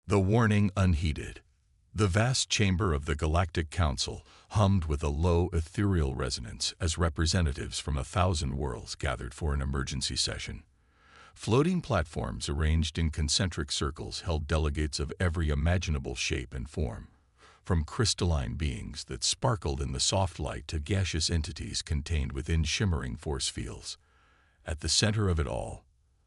The warning unheeded. The vast chamber of the Galactic Council hummed with a low, ethereal resonance as representatives from 1,000 worlds gathered for an emergency session. Floating platforms arranged in concentric circles held delegates of every imaginable shape and form, from crystalline beings that sparkled in the soft light to gaseous entities contained within shimmering force fields. At the center of it all,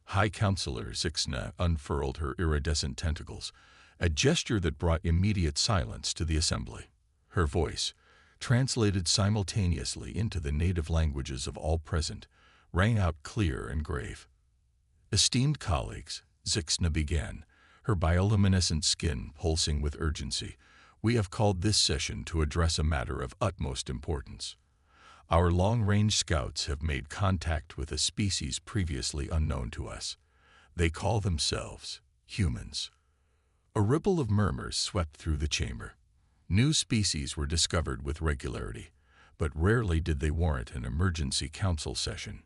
High Counselor Zixna unfurled her iridescent tentacles, a gesture that brought immediate silence to the assembly. Her voice, translated simultaneously into the native languages of all present, rang out clear and grave. "Esteemed colleagues," Zixna began, her bioluminescent skin pulsing with urgency, "we have called this session to address a matter of utmost importance. Our long-range scouts have made contact with a species previously unknown to us. They call themselves humans." A ripple of murmurs swept through the chamber. New species were discovered with regularity, but rarely did they warrant an emergency council session.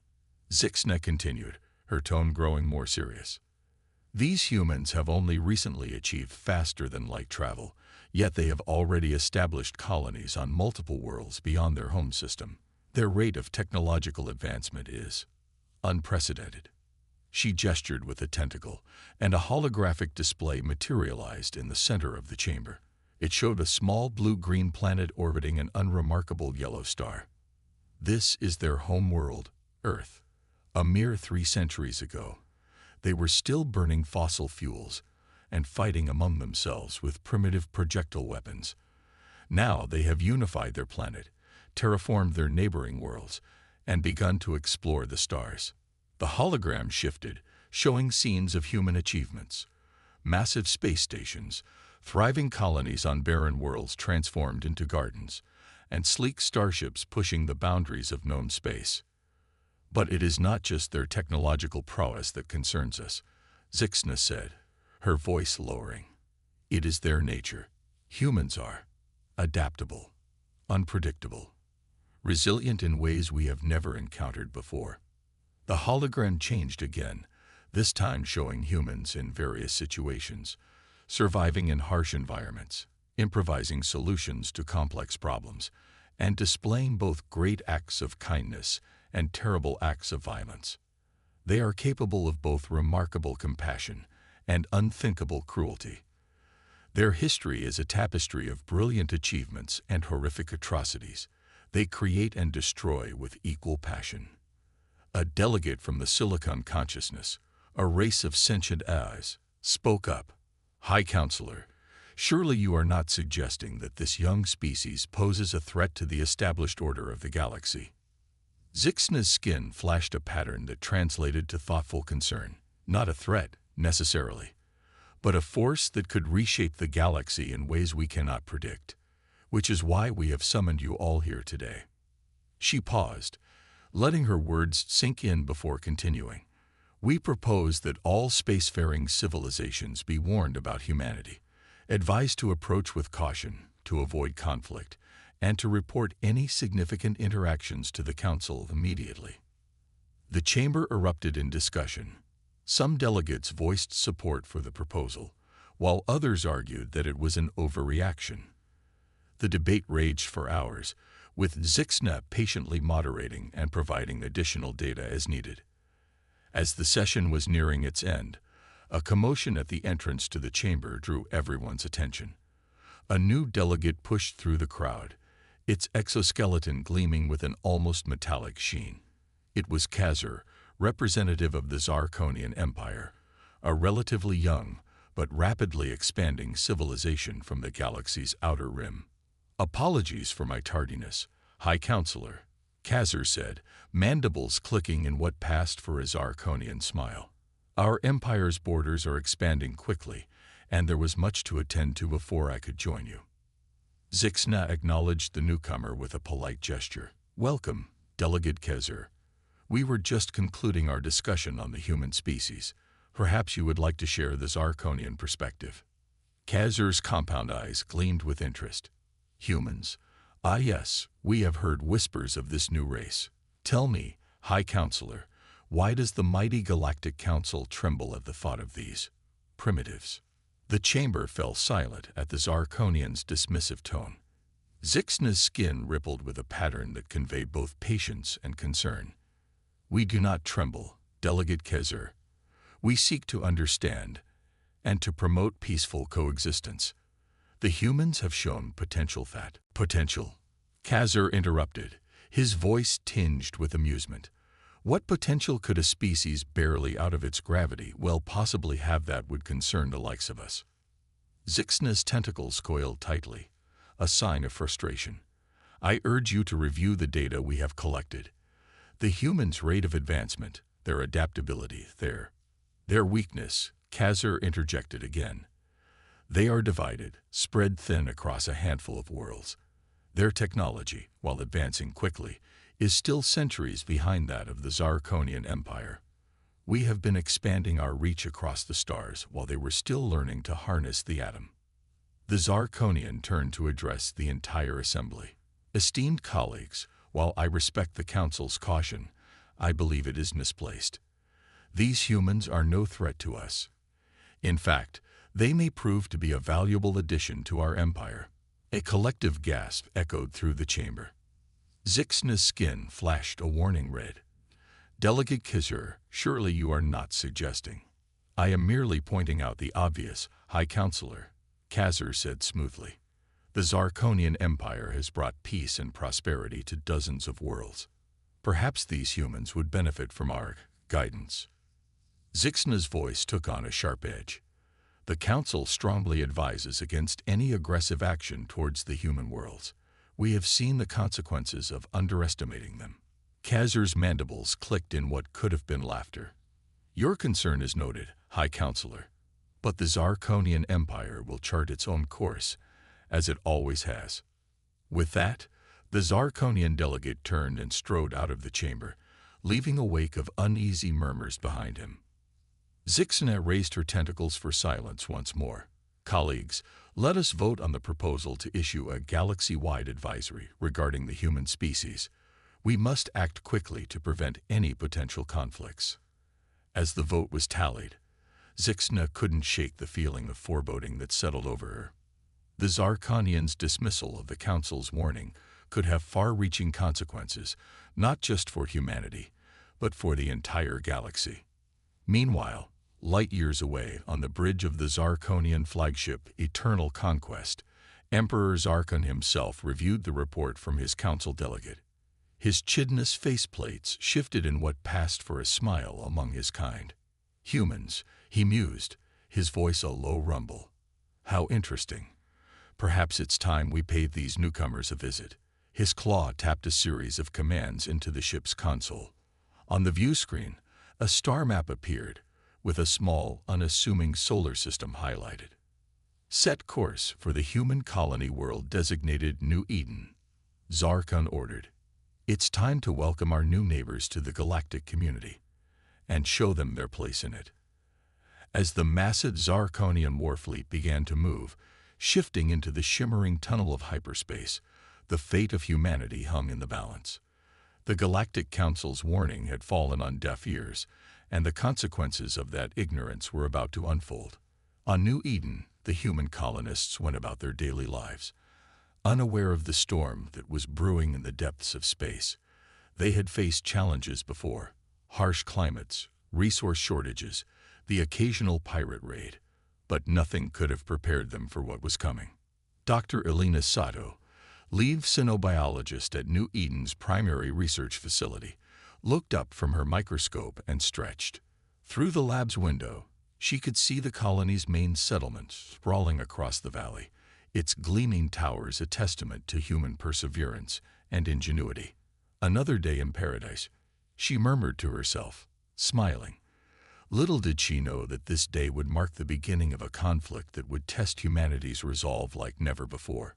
Zixna continued, her tone growing more serious. "These humans have only recently achieved faster-than-light travel, yet they have already established colonies on multiple worlds beyond their home system. Their rate of technological advancement is unprecedented." She gestured with a tentacle, and a holographic display materialized in the center of the chamber. It showed a small blue-green planet orbiting an unremarkable yellow star. This is their home world, Earth. A mere 3 centuries ago, they were still burning fossil fuels and fighting among themselves with primitive projectile weapons. Now they have unified their planet, terraformed their neighboring worlds, and begun to explore the stars. The hologram shifted, showing scenes of human achievements. Massive space stations, thriving colonies on barren worlds transformed into gardens, and sleek starships pushing the boundaries of known space. "But it is not just their technological prowess that concerns us," Zixna said, her voice lowering. "It is their nature. Humans are adaptable, unpredictable, resilient in ways we have never encountered before." The hologram changed again, this time showing humans in various situations, surviving in harsh environments, improvising solutions to complex problems, and displaying both great acts of kindness and terrible acts of violence. They are capable of both remarkable compassion and unthinkable cruelty. Their history is a tapestry of brilliant achievements and horrific atrocities. They create and destroy with equal passion. A delegate from the Silicon Consciousness, a race of sentient eyes, spoke up. "High Counselor, surely you are not suggesting that this young species poses a threat to the established order of the galaxy?" Zixna's skin flashed a pattern that translated to thoughtful concern. "Not a threat, necessarily, but a force that could reshape the galaxy in ways we cannot predict, which is why we have summoned you all here today." She paused, letting her words sink in before continuing. "We propose that all spacefaring civilizations be warned about humanity, advised to approach with caution, to avoid conflict, and to report any significant interactions to the Council immediately." The chamber erupted in discussion. Some delegates voiced support for the proposal, while others argued that it was an overreaction. The debate raged for hours, with Zixna patiently moderating and providing additional data as needed. As the session was nearing its end, a commotion at the entrance to the chamber drew everyone's attention. A new delegate pushed through the crowd, its exoskeleton gleaming with an almost metallic sheen. It was Khazur, representative of the Zarkonian Empire, a relatively young but rapidly expanding civilization from the galaxy's outer rim. "Apologies for my tardiness, High Counselor," Khazur said, mandibles clicking in what passed for a Zarkonian smile. "Our empire's borders are expanding quickly, and there was much to attend to before I could join you." Zixna acknowledged the newcomer with a polite gesture. "Welcome, Delegate Khazur. We were just concluding our discussion on the human species. Perhaps you would like to share the Zarkonian perspective." Khazur's compound eyes gleamed with interest. "Humans? Ah yes, we have heard whispers of this new race. Tell me, High Counselor, why does the mighty Galactic Council tremble at the thought of these primitives?" The chamber fell silent at the Zarkonian's dismissive tone. Zixna's skin rippled with a pattern that conveyed both patience and concern. "We do not tremble, Delegate Kezer. We seek to understand and to promote peaceful coexistence. The humans have shown potential." Potential? Kezer interrupted, his voice tinged with amusement. What potential could a species barely out of its gravity well possibly have that would concern the likes of us? Zixna's tentacles coiled tightly, a sign of frustration. "I urge you to review the data we have collected. The humans' rate of advancement, their adaptability, their weakness," Kezer interjected again. "They are divided, spread thin across a handful of worlds. Their technology, while advancing quickly, is still centuries behind that of the Zarkonian Empire. We have been expanding our reach across the stars while they were still learning to harness the atom." The Zarkonian turned to address the entire assembly. "Esteemed colleagues, while I respect the Council's caution, I believe it is misplaced. These humans are no threat to us. In fact, they may prove to be a valuable addition to our empire." A collective gasp echoed through the chamber. Zixna's skin flashed a warning red. "Delegate Kezer, surely you are not suggesting—" "I am merely pointing out the obvious, High Counselor," Kezer said smoothly. "The Zarkonian Empire has brought peace and prosperity to dozens of worlds. Perhaps these humans would benefit from our guidance." Zixna's voice took on a sharp edge. "The Council strongly advises against any aggressive action towards the human worlds. We have seen the consequences of underestimating them." Kezer's mandibles clicked in what could have been laughter. "Your concern is noted, High Counselor, but the Zarkonian Empire will chart its own course, as it always has." With that, the Zarkonian delegate turned and strode out of the chamber, leaving a wake of uneasy murmurs behind him. Zixna raised her tentacles for silence once more. "Colleagues, let us vote on the proposal to issue a galaxy-wide advisory regarding the human species. We must act quickly to prevent any potential conflicts." As the vote was tallied, Zixna couldn't shake the feeling of foreboding that settled over her. The Zarkonian's dismissal of the Council's warning could have far-reaching consequences, not just for humanity, but for the entire galaxy. Meanwhile, light years away on the bridge of the Zarkonian flagship Eternal Conquest, Emperor Zarkon himself reviewed the report from his council delegate. His chidnous faceplates shifted in what passed for a smile among his kind. "Humans," he mused, his voice a low rumble. "How interesting. Perhaps it's time we paid these newcomers a visit." His claw tapped a series of commands into the ship's console. On the view screen, a star map appeared, with a small, unassuming solar system highlighted. "Set course for the human colony world designated New Eden," Zarkon ordered. "It's time to welcome our new neighbors to the galactic community, and show them their place in it." As the massive Zarkonian warfleet began to move, shifting into the shimmering tunnel of hyperspace, the fate of humanity hung in the balance. The Galactic Council's warning had fallen on deaf ears, and the consequences of that ignorance were about to unfold. On New Eden, the human colonists went about their daily lives, unaware of the storm that was brewing in the depths of space. They had faced challenges before: harsh climates, resource shortages, the occasional pirate raid, but nothing could have prepared them for what was coming. Dr. Elena Sato, lead cynobiologist at New Eden's primary research facility, looked up from her microscope and stretched. Through the lab's window, she could see the colony's main settlement sprawling across the valley, its gleaming towers a testament to human perseverance and ingenuity. "Another day in paradise," she murmured to herself, smiling. Little did she know that this day would mark the beginning of a conflict that would test humanity's resolve like never before.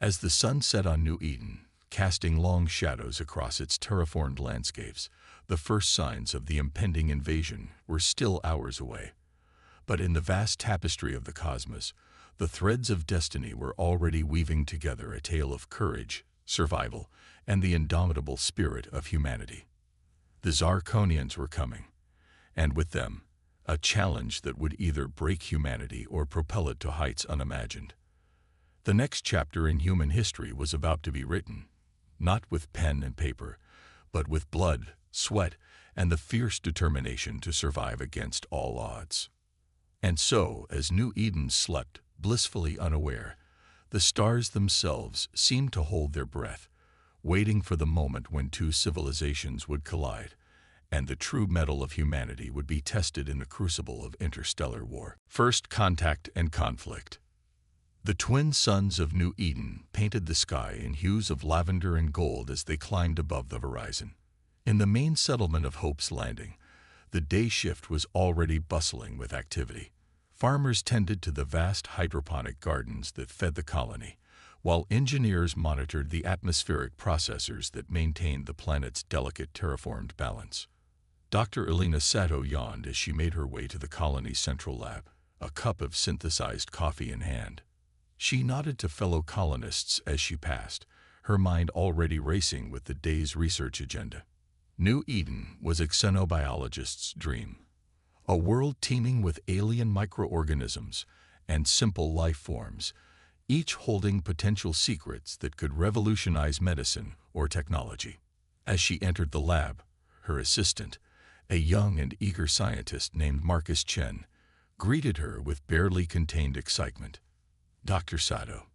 As the sun set on New Eden, casting long shadows across its terraformed landscapes, the first signs of the impending invasion were still hours away. But in the vast tapestry of the cosmos, the threads of destiny were already weaving together a tale of courage, survival, and the indomitable spirit of humanity. The Zarkonians were coming, and with them, a challenge that would either break humanity or propel it to heights unimagined. The next chapter in human history was about to be written, not with pen and paper, but with blood, sweat, and the fierce determination to survive against all odds. And so, as New Eden slept, blissfully unaware, the stars themselves seemed to hold their breath, waiting for the moment when two civilizations would collide, and the true mettle of humanity would be tested in the crucible of interstellar war. First contact and conflict. The twin suns of New Eden painted the sky in hues of lavender and gold as they climbed above the horizon. In the main settlement of Hope's Landing, the day shift was already bustling with activity. Farmers tended to the vast hydroponic gardens that fed the colony, while engineers monitored the atmospheric processors that maintained the planet's delicate terraformed balance. Dr. Elena Sato yawned as she made her way to the colony's central lab, a cup of synthesized coffee in hand. She nodded to fellow colonists as she passed, her mind already racing with the day's research agenda. New Eden was a xenobiologist's dream, a world teeming with alien microorganisms and simple life forms, each holding potential secrets that could revolutionize medicine or technology. As she entered the lab, her assistant, a young and eager scientist named Marcus Chen, greeted her with barely contained excitement. "Dr. Sato,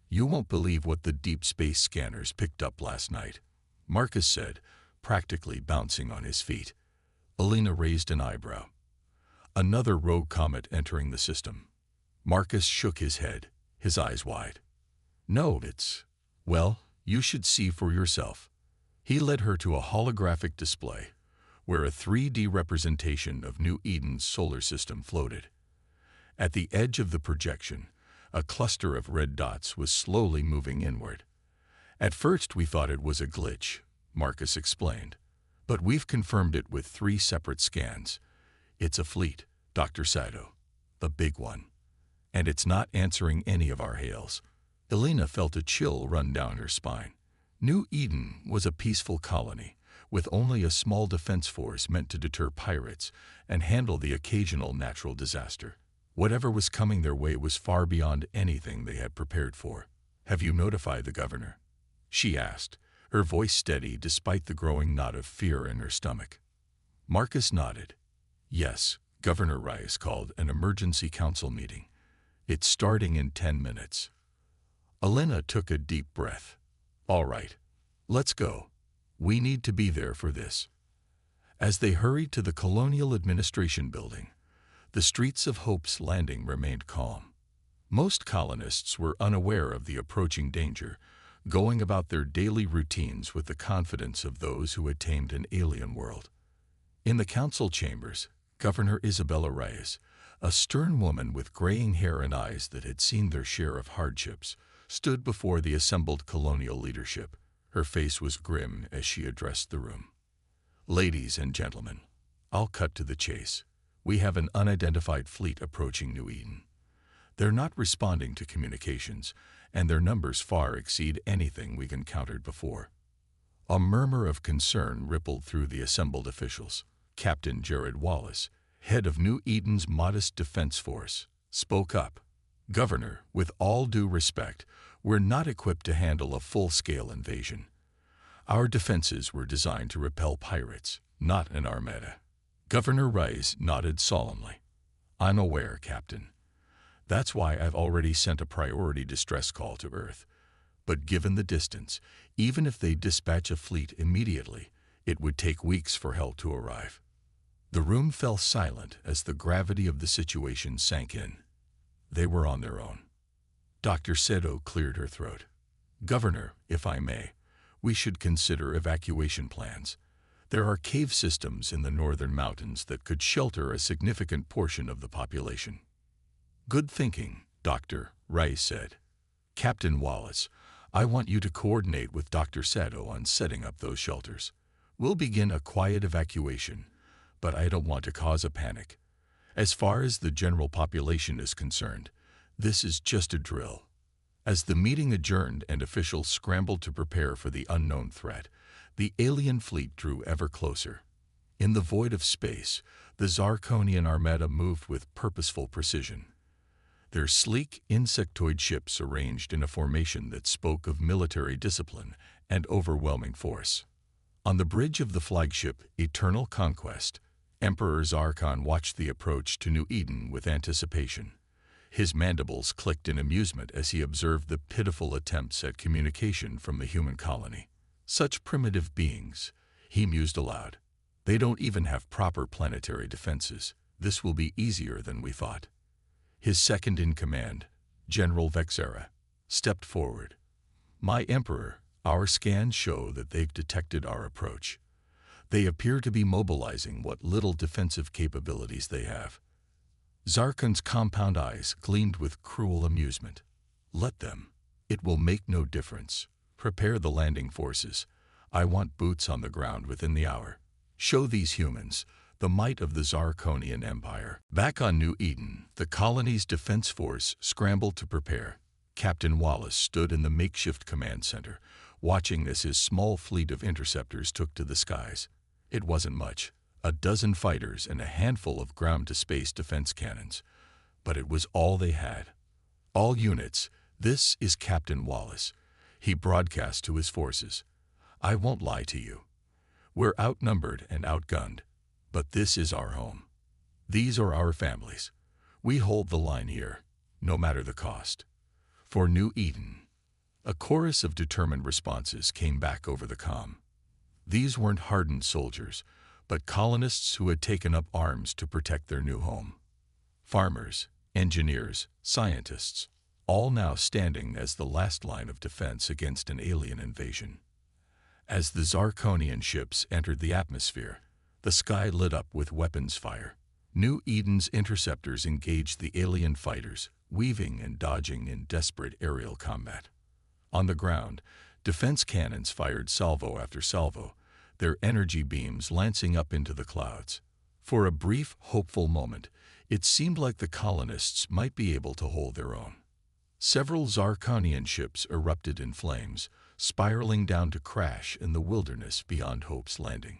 you won't believe what the deep space scanners picked up last night," Marcus said, practically bouncing on his feet. Elena raised an eyebrow. "Another rogue comet entering the system." Marcus shook his head, his eyes wide. "No, well, you should see for yourself." He led her to a holographic display, where a 3D representation of New Eden's solar system floated. At the edge of the projection, a cluster of red dots was slowly moving inward. "At first we thought it was a glitch," Marcus explained, "but we've confirmed it with 3 separate scans. It's a fleet, Dr. Sato, the big one. And it's not answering any of our hails." Elena felt a chill run down her spine. New Eden was a peaceful colony, with only a small defense force meant to deter pirates and handle the occasional natural disaster. Whatever was coming their way was far beyond anything they had prepared for. "Have you notified the governor?" she asked, her voice steady despite the growing knot of fear in her stomach. Marcus nodded. "Yes, Governor Rice called an emergency council meeting. It's starting in 10 minutes. Elena took a deep breath. "All right, let's go. We need to be there for this." As they hurried to the Colonial Administration Building, the streets of Hope's Landing remained calm. Most colonists were unaware of the approaching danger, going about their daily routines with the confidence of those who had tamed an alien world. In the council chambers, Governor Isabella Reyes, a stern woman with graying hair and eyes that had seen their share of hardships, stood before the assembled colonial leadership. Her face was grim as she addressed the room. "Ladies and gentlemen, I'll cut to the chase. We have an unidentified fleet approaching New Eden. They're not responding to communications, and their numbers far exceed anything we've encountered before." A murmur of concern rippled through the assembled officials. Captain Jared Wallace, head of New Eden's modest defense force, spoke up. "Governor, with all due respect, we're not equipped to handle a full-scale invasion. Our defenses were designed to repel pirates, not an armada." Governor Rice nodded solemnly. "I'm aware, Captain. That's why I've already sent a priority distress call to Earth. But given the distance, even if they dispatch a fleet immediately, it would take weeks for help to arrive." The room fell silent as the gravity of the situation sank in. They were on their own. Dr. Sato cleared her throat. "Governor, if I may, we should consider evacuation plans. There are cave systems in the northern mountains that could shelter a significant portion of the population." "Good thinking, Doctor," Rice said. "Captain Wallace, I want you to coordinate with Dr. Sato on setting up those shelters. We'll begin a quiet evacuation, but I don't want to cause a panic. As far as the general population is concerned, this is just a drill." As the meeting adjourned and officials scrambled to prepare for the unknown threat, the alien fleet drew ever closer. In the void of space, the Zarkonian armada moved with purposeful precision. Their sleek, insectoid ships arranged in a formation that spoke of military discipline and overwhelming force. On the bridge of the flagship Eternal Conquest, Emperor Zarkon watched the approach to New Eden with anticipation. His mandibles clicked in amusement as he observed the pitiful attempts at communication from the human colony. Such primitive beings, he mused aloud. They don't even have proper planetary defenses. This will be easier than we thought. His second-in-command, General Vexera, stepped forward. My Emperor, our scans show that they've detected our approach. They appear to be mobilizing what little defensive capabilities they have. Zarkon's compound eyes gleamed with cruel amusement. Let them. It will make no difference. Prepare the landing forces. I want boots on the ground within the hour. Show these humans the might of the Zarkonian Empire. Back on New Eden, the colony's defense force scrambled to prepare. Captain Wallace stood in the makeshift command center, watching as his small fleet of interceptors took to the skies. It wasn't much, a dozen fighters and a handful of ground-to-space defense cannons. But it was all they had. All units, this is Captain Wallace. He broadcast to his forces. I won't lie to you. We're outnumbered and outgunned, but this is our home. These are our families. We hold the line here, no matter the cost. For New Eden, a chorus of determined responses came back over the comm. These weren't hardened soldiers, but colonists who had taken up arms to protect their new home. Farmers, engineers, scientists, all now standing as the last line of defense against an alien invasion. As the Zarkonian ships entered the atmosphere, the sky lit up with weapons fire. New Eden's interceptors engaged the alien fighters, weaving and dodging in desperate aerial combat. On the ground, defense cannons fired salvo after salvo, their energy beams lancing up into the clouds. For a brief, hopeful moment, it seemed like the colonists might be able to hold their own. Several Zarkonian ships erupted in flames, spiraling down to crash in the wilderness beyond Hope's Landing.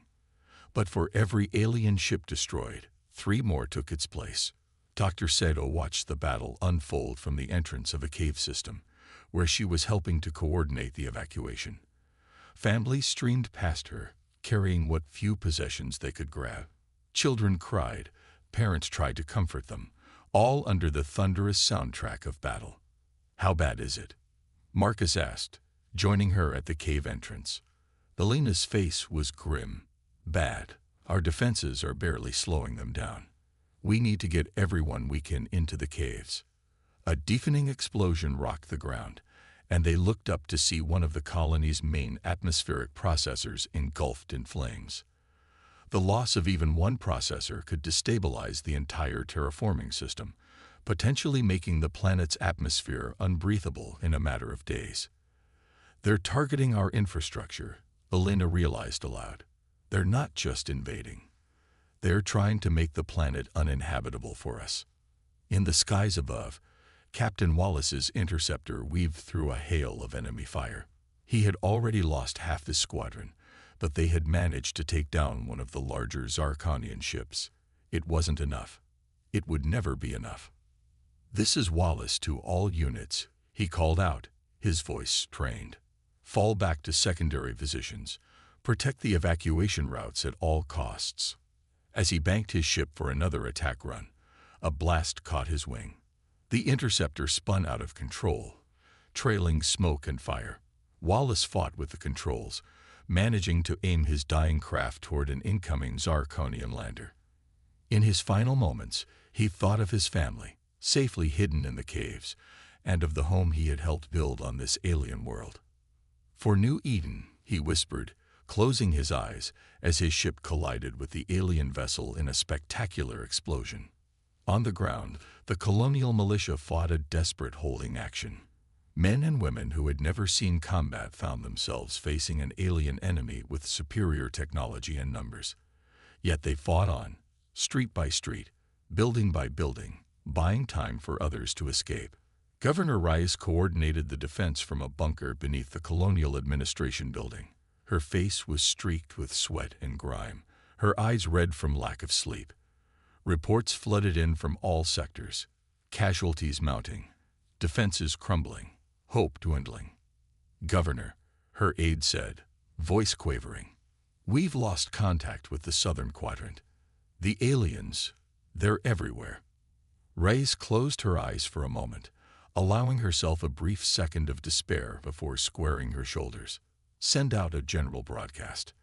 But for every alien ship destroyed, 3 more took its place. Dr. Seto watched the battle unfold from the entrance of a cave system, where she was helping to coordinate the evacuation. Families streamed past her, carrying what few possessions they could grab. Children cried, parents tried to comfort them, all under the thunderous soundtrack of battle. How bad is it? Marcus asked, joining her at the cave entrance. Belena's face was grim. Bad. Our defenses are barely slowing them down. We need to get everyone we can into the caves. A deafening explosion rocked the ground, and they looked up to see one of the colony's main atmospheric processors engulfed in flames. The loss of even one processor could destabilize the entire terraforming system, potentially making the planet's atmosphere unbreathable in a matter of days. They're targeting our infrastructure, Belena realized aloud. They're not just invading. They're trying to make the planet uninhabitable for us. In the skies above, Captain Wallace's interceptor weaved through a hail of enemy fire. He had already lost half his squadron, but they had managed to take down one of the larger Zarkonian ships. It wasn't enough. It would never be enough. This is Wallace to all units, he called out, his voice strained. Fall back to secondary positions. Protect the evacuation routes at all costs. As he banked his ship for another attack run, a blast caught his wing. The interceptor spun out of control, trailing smoke and fire. Wallace fought with the controls, managing to aim his dying craft toward an incoming Zarkonian lander. In his final moments, he thought of his family, safely hidden in the caves, and of the home he had helped build on this alien world. For New Eden, he whispered, closing his eyes as his ship collided with the alien vessel in a spectacular explosion. On the ground, the colonial militia fought a desperate holding action. Men and women who had never seen combat found themselves facing an alien enemy with superior technology and numbers. Yet they fought on, street by street, building by building, buying time for others to escape. Governor Rice coordinated the defense from a bunker beneath the Colonial Administration building. Her face was streaked with sweat and grime, her eyes red from lack of sleep. Reports flooded in from all sectors. Casualties mounting, defenses crumbling, hope dwindling. "Governor," her aide said, voice quavering, "we've lost contact with the southern quadrant. The aliens, they're everywhere." Reyes closed her eyes for a moment, allowing herself a brief second of despair before squaring her shoulders. "Send out a general broadcast.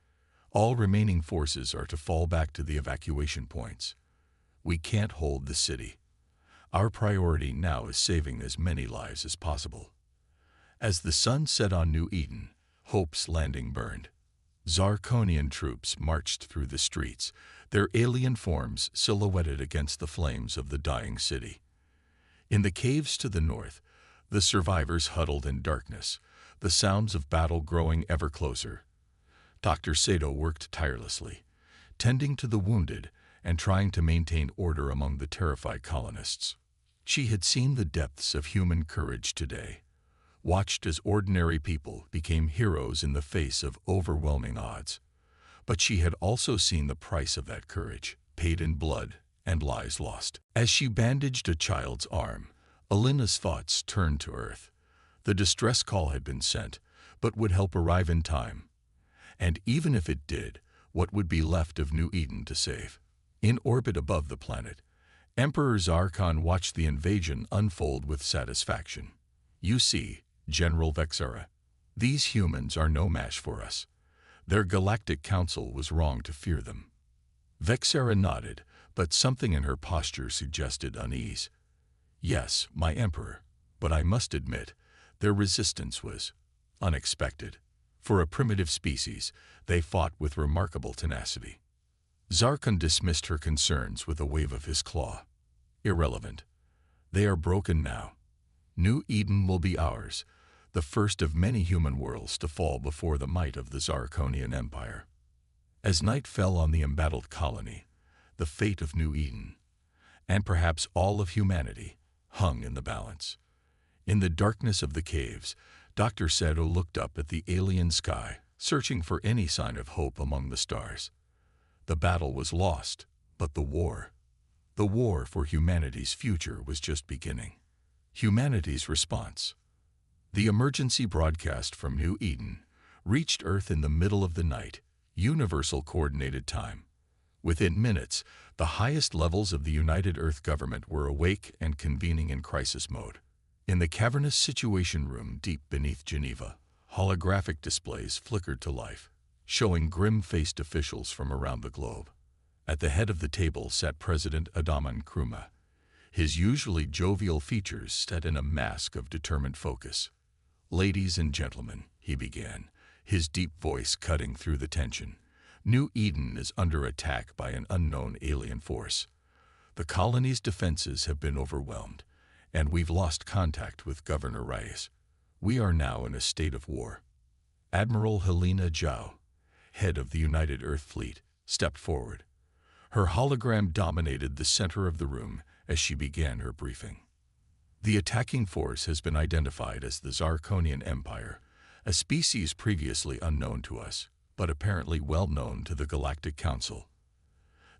All remaining forces are to fall back to the evacuation points. We can't hold the city. Our priority now is saving as many lives as possible." As the sun set on New Eden, Hope's Landing burned. Zarkonian troops marched through the streets, their alien forms silhouetted against the flames of the dying city. In the caves to the north, the survivors huddled in darkness, the sounds of battle growing ever closer. Dr. Sato worked tirelessly, tending to the wounded and trying to maintain order among the terrified colonists. She had seen the depths of human courage today, watched as ordinary people became heroes in the face of overwhelming odds. But she had also seen the price of that courage, paid in blood and lives lost. As she bandaged a child's arm, Alina's thoughts turned to Earth. The distress call had been sent, but would help arrive in time. And even if it did, what would be left of New Eden to save? In orbit above the planet, Emperor Zarkon watched the invasion unfold with satisfaction. "You see, General Vexera, these humans are no match for us. Their Galactic Council was wrong to fear them." Vexera nodded, but something in her posture suggested unease. "Yes, my Emperor, but I must admit, their resistance was unexpected. For a primitive species, they fought with remarkable tenacity." Zarkon dismissed her concerns with a wave of his claw. "Irrelevant. They are broken now. New Eden will be ours, the first of many human worlds to fall before the might of the Zarkonian Empire." As night fell on the embattled colony, the fate of New Eden, and perhaps all of humanity, hung in the balance. In the darkness of the caves, Dr. Sato looked up at the alien sky, searching for any sign of hope among the stars. The battle was lost, but the war for humanity's future was just beginning. Humanity's response. The emergency broadcast from New Eden reached Earth in the middle of the night, universal coordinated time. Within minutes, the highest levels of the United Earth government were awake and convening in crisis mode. In the cavernous Situation Room deep beneath Geneva, holographic displays flickered to life, showing grim-faced officials from around the globe. At the head of the table sat President Adaman Kruma, his usually jovial features set in a mask of determined focus. "Ladies and gentlemen," he began, his deep voice cutting through the tension, "New Eden is under attack by an unknown alien force. The colony's defenses have been overwhelmed, and we've lost contact with Governor Reyes. We are now in a state of war." Admiral Helena Zhao, head of the United Earth Fleet, stepped forward. Her hologram dominated the center of the room as she began her briefing. "The attacking force has been identified as the Zarkonian Empire, a species previously unknown to us, but apparently well known to the Galactic Council.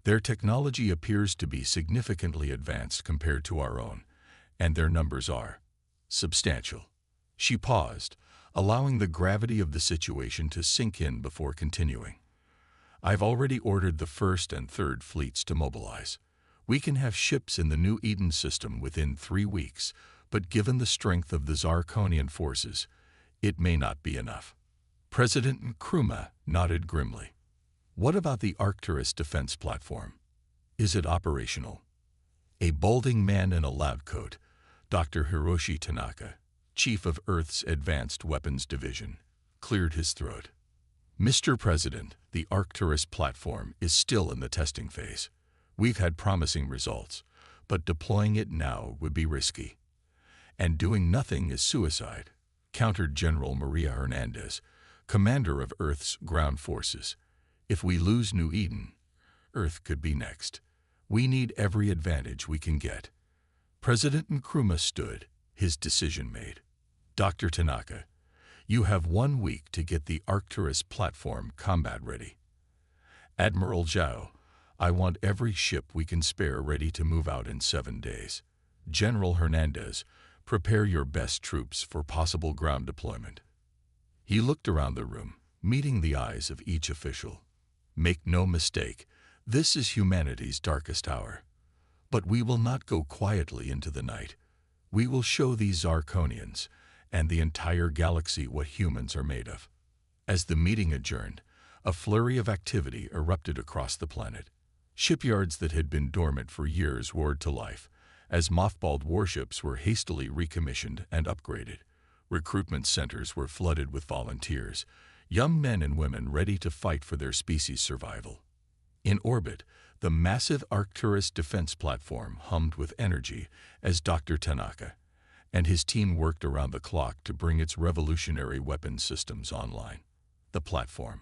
Their technology appears to be significantly advanced compared to our own, and their numbers are substantial." She paused, allowing the gravity of the situation to sink in before continuing. "I've already ordered the 1st and 3rd fleets to mobilize. We can have ships in the New Eden system within 3 weeks, but given the strength of the Zarkonian forces, it may not be enough." President Kruma nodded grimly. "What about the Arcturus defense platform? Is it operational?" A balding man in a lab coat, Dr. Hiroshi Tanaka, chief of Earth's Advanced Weapons Division, cleared his throat. "Mr. President, the Arcturus platform is still in the testing phase. We've had promising results, but deploying it now would be risky. And doing nothing is suicide," countered General Maria Hernandez, commander of Earth's ground forces. "If we lose New Eden, Earth could be next. We need every advantage we can get." President Nkrumah stood, his decision made. "Dr. Tanaka, you have 1 week to get the Arcturus platform combat ready." Admiral Zhao, I want every ship we can spare ready to move out in 7 days. General Hernandez, prepare your best troops for possible ground deployment. He looked around the room, meeting the eyes of each official. Make no mistake, this is humanity's darkest hour. But we will not go quietly into the night. We will show these Zarkonians and the entire galaxy what humans are made of. As the meeting adjourned, a flurry of activity erupted across the planet. Shipyards that had been dormant for years roared to life, as mothballed warships were hastily recommissioned and upgraded. Recruitment centers were flooded with volunteers, young men and women ready to fight for their species' survival. In orbit, the massive Arcturus defense platform hummed with energy as Dr. Tanaka and his team worked around the clock to bring its revolutionary weapons systems online. The platform,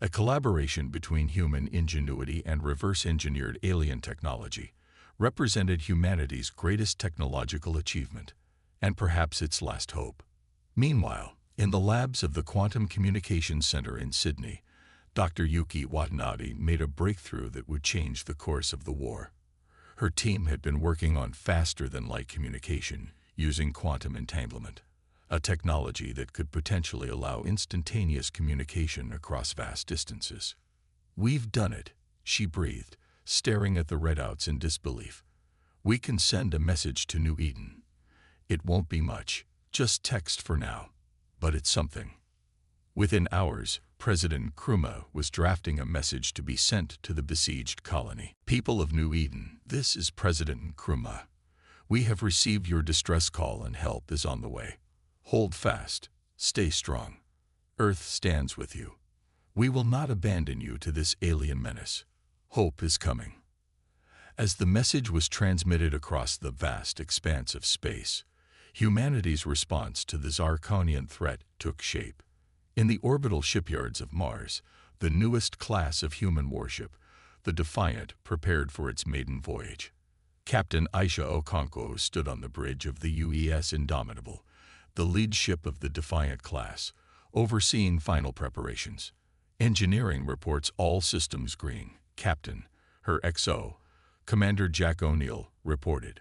a collaboration between human ingenuity and reverse-engineered alien technology, represented humanity's greatest technological achievement, and perhaps its last hope. Meanwhile, in the labs of the Quantum Communications Center in Sydney, Dr. Yuki Watanabe made a breakthrough that would change the course of the war. Her team had been working on faster-than-light communication using quantum entanglement, a technology that could potentially allow instantaneous communication across vast distances. We've done it, she breathed, staring at the readouts in disbelief. We can send a message to New Eden. It won't be much, just text for now, but it's something. Within hours, President Nkrumah was drafting a message to be sent to the besieged colony. People of New Eden, this is President Nkrumah. We have received your distress call and help is on the way. Hold fast, stay strong. Earth stands with you. We will not abandon you to this alien menace. Hope is coming. As the message was transmitted across the vast expanse of space, humanity's response to the Zarkonian threat took shape. In the orbital shipyards of Mars, the newest class of human warship, the Defiant, prepared for its maiden voyage. Captain Aisha Okonkwo stood on the bridge of the UES Indomitable, the lead ship of the Defiant class, overseeing final preparations. Engineering reports all systems green. Captain, her XO, Commander Jack O'Neill, reported.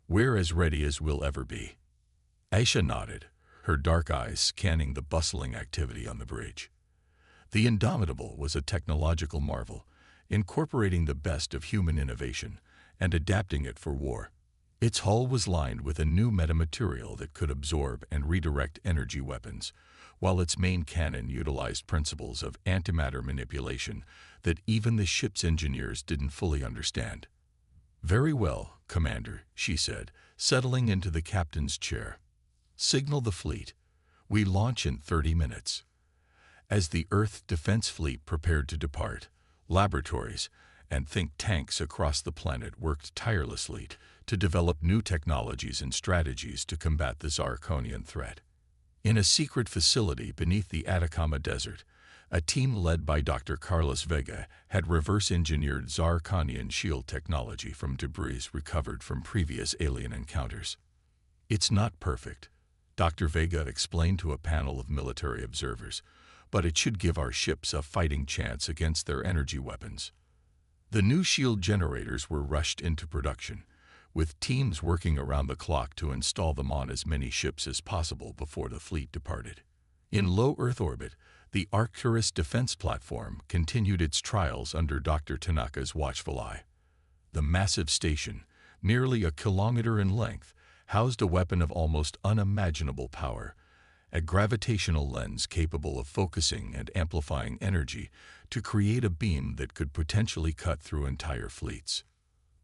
We're as ready as we'll ever be. Aisha nodded, her dark eyes scanning the bustling activity on the bridge. The Indomitable was a technological marvel, incorporating the best of human innovation and adapting it for war. Its hull was lined with a new metamaterial that could absorb and redirect energy weapons, while its main cannon utilized principles of antimatter manipulation that even the ship's engineers didn't fully understand. Very well, Commander, she said, settling into the captain's chair. Signal the fleet. We launch in 30 minutes. As the Earth Defense Fleet prepared to depart, laboratories and think tanks across the planet worked tirelessly to develop new technologies and strategies to combat the Zarkonian threat. In a secret facility beneath the Atacama Desert, a team led by Dr. Carlos Vega had reverse-engineered Zarkonian shield technology from debris recovered from previous alien encounters. It's not perfect, Dr. Vega explained to a panel of military observers, but it should give our ships a fighting chance against their energy weapons. The new shield generators were rushed into production, with teams working around the clock to install them on as many ships as possible before the fleet departed. In low Earth orbit, the Arcturus defense platform continued its trials under Dr. Tanaka's watchful eye. The massive station, nearly a kilometer in length, housed a weapon of almost unimaginable power, a gravitational lens capable of focusing and amplifying energy to create a beam that could potentially cut through entire fleets.